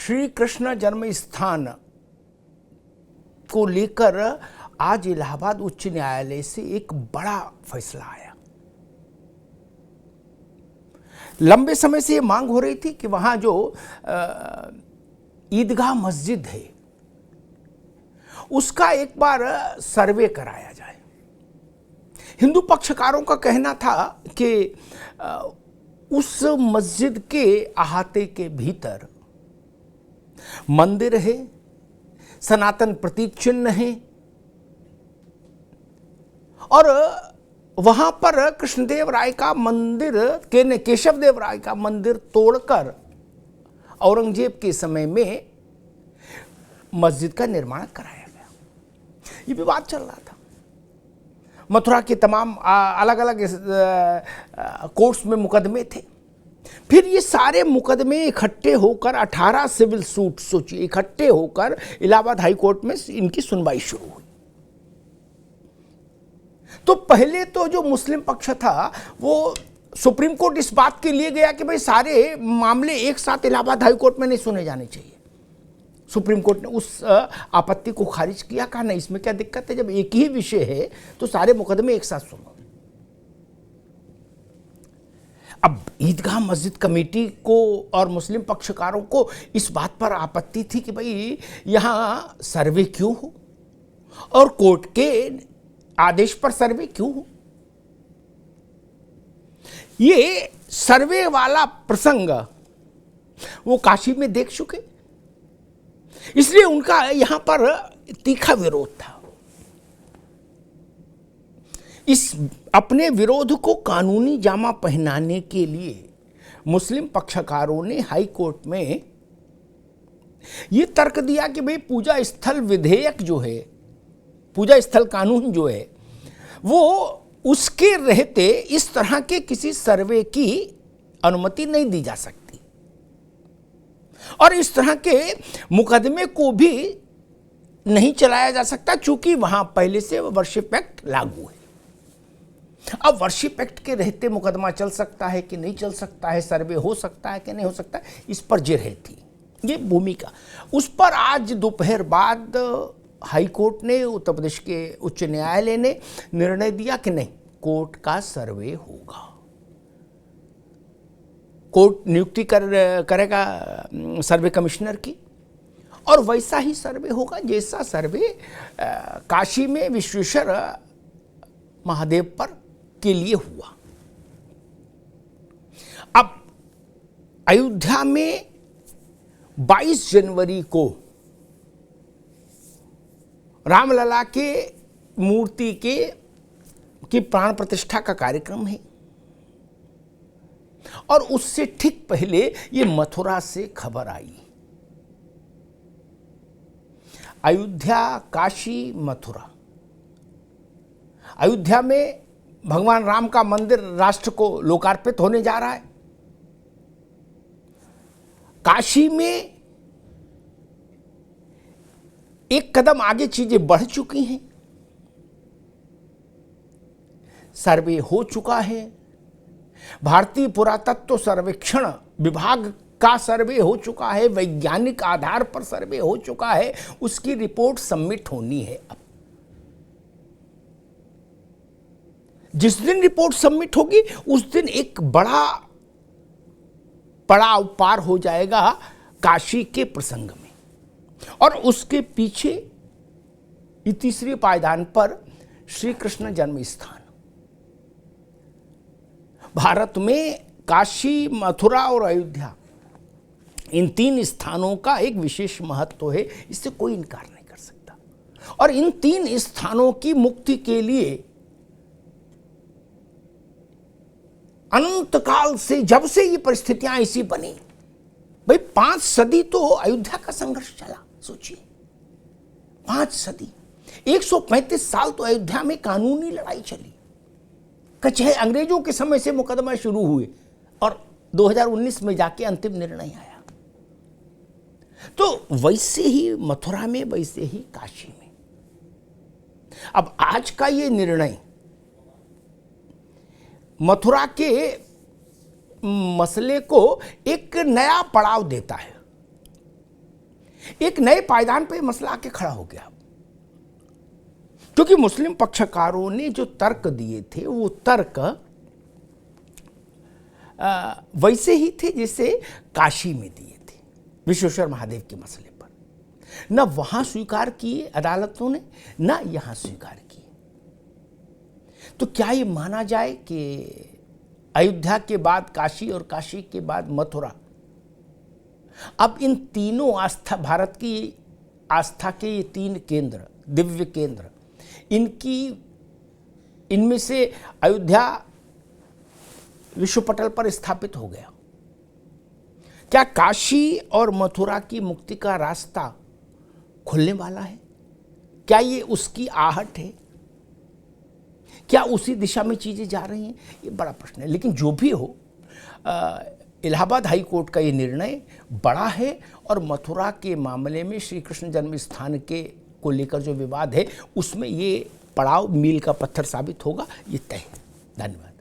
श्री कृष्ण जन्म स्थान को लेकर आज इलाहाबाद उच्च न्यायालय से एक बड़ा फैसला आया। लंबे समय से ये मांग हो रही थी कि वहां जो ईदगाह मस्जिद है उसका एक बार सर्वे कराया जाए। हिंदू पक्षकारों का कहना था कि उस मस्जिद के अहाते के भीतर मंदिर है, सनातन प्रतीक चिन्ह है और वहां पर कृष्णदेव राय का मंदिर केशव देव राय का मंदिर तोड़कर औरंगजेब के समय में मस्जिद का निर्माण कराया गया। ये विवाद चल रहा था। मथुरा के तमाम अलग अलग कोर्ट्स में मुकदमे थे। फिर ये सारे मुकदमे इकट्ठे होकर 18 सिविल सूट सोचिए इकट्ठे होकर इलाहाबाद हाई कोर्ट में इनकी सुनवाई शुरू हुई। तो पहले तो जो मुस्लिम पक्ष था वो सुप्रीम कोर्ट इस बात के लिए गया कि भाई सारे मामले एक साथ इलाहाबाद हाई कोर्ट में नहीं सुने जाने चाहिए। सुप्रीम कोर्ट ने उस आपत्ति को खारिज किया, कहा नहीं इसमें क्या दिक्कत है, जब एक ही विषय है तो सारे मुकदमे एक साथ सुनो। अब ईदगाह मस्जिद कमेटी को और मुस्लिम पक्षकारों को इस बात पर आपत्ति थी कि भाई यहां सर्वे क्यों हो और कोर्ट के आदेश पर सर्वे क्यों हो। ये सर्वे वाला प्रसंग वो काशी में देख चुके, इसलिए उनका यहां पर तीखा विरोध था। इस अपने विरोध को कानूनी जामा पहनाने के लिए मुस्लिम पक्षकारों ने हाई कोर्ट में यह तर्क दिया कि भाई पूजा स्थल विधेयक जो है, पूजा स्थल कानून जो है, वो उसके रहते इस तरह के किसी सर्वे की अनुमति नहीं दी जा सकती और इस तरह के मुकदमे को भी नहीं चलाया जा सकता, चूंकि वहां पहले से वर्शिप एक्ट लागू है। अब वर्शिप एक्ट के रहते मुकदमा चल सकता है कि नहीं चल सकता है, सर्वे हो सकता है कि नहीं हो सकता है, इस पर जिरह थी ये भूमिका। उस पर आज दोपहर बाद हाई कोर्ट ने, उत्तर प्रदेश के उच्च न्यायालय ने निर्णय दिया कि नहीं, कोर्ट का सर्वे होगा। कोर्ट नियुक्ति करेगा सर्वे कमिश्नर की और वैसा ही सर्वे होगा जैसा सर्वे काशी में विश्वेश्वर महादेव पर के लिए हुआ। अब अयोध्या में 22 जनवरी को रामलला के मूर्ति की प्राण प्रतिष्ठा का कार्यक्रम है और उससे ठीक पहले ये मथुरा से खबर आई। अयोध्या, काशी, मथुरा। अयोध्या में भगवान राम का मंदिर राष्ट्र को लोकार्पित होने जा रहा है। काशी में एक कदम आगे चीजें बढ़ चुकी हैं, सर्वे हो चुका है। भारतीय पुरातत्व सर्वेक्षण विभाग का सर्वे हो चुका है, वैज्ञानिक आधार पर सर्वे हो चुका है, उसकी रिपोर्ट सबमिट होनी है। अब जिस दिन रिपोर्ट सबमिट होगी उस दिन एक बड़ा पड़ाव पार हो जाएगा काशी के प्रसंग में और उसके पीछे तीसरे पायदान पर श्री कृष्ण जन्म स्थान। भारत में काशी, मथुरा और अयोध्या, इन 3 स्थानों का एक विशेष महत्व है, इससे कोई इनकार नहीं कर सकता। और इन 3 स्थानों की मुक्ति के लिए अनंत काल से, जब से ये परिस्थितियां ऐसी बनी, भाई 5 सदी तो अयोध्या का संघर्ष चला। सोचिए 5 सदी, 135 साल तो अयोध्या में कानूनी लड़ाई चली। कचहरी अंग्रेजों के समय से मुकदमा शुरू हुए और 2019 में जाके अंतिम निर्णय आया। तो वैसे ही मथुरा में, वैसे ही काशी में। अब आज का ये निर्णय मथुरा के मसले को एक नया पड़ाव देता है। एक नए पायदान पे मसला आके खड़ा हो गया, क्योंकि मुस्लिम पक्षकारों ने जो तर्क दिए थे वो तर्क वैसे ही थे जैसे काशी में दिए थे विश्वेश्वर महादेव के मसले पर। न वहां स्वीकार किए अदालतों ने, न यहां स्वीकार किए। तो क्या ये माना जाए कि अयोध्या के बाद काशी और काशी के बाद मथुरा, अब इन तीनों आस्था, भारत की आस्था के ये 3 केंद्र, दिव्य केंद्र, इनमें से अयोध्या विश्व पटल पर स्थापित हो गया? क्या काशी और मथुरा की मुक्ति का रास्ता खुलने वाला है? क्या ये उसकी आहट है? क्या उसी दिशा में चीजें जा रही हैं? ये बड़ा प्रश्न है। लेकिन जो भी हो, इलाहाबाद हाई कोर्ट का ये निर्णय बड़ा है और मथुरा के मामले में श्री कृष्ण जन्म स्थान को लेकर जो विवाद है उसमें ये पड़ाव मील का पत्थर साबित होगा, ये तय है। धन्यवाद।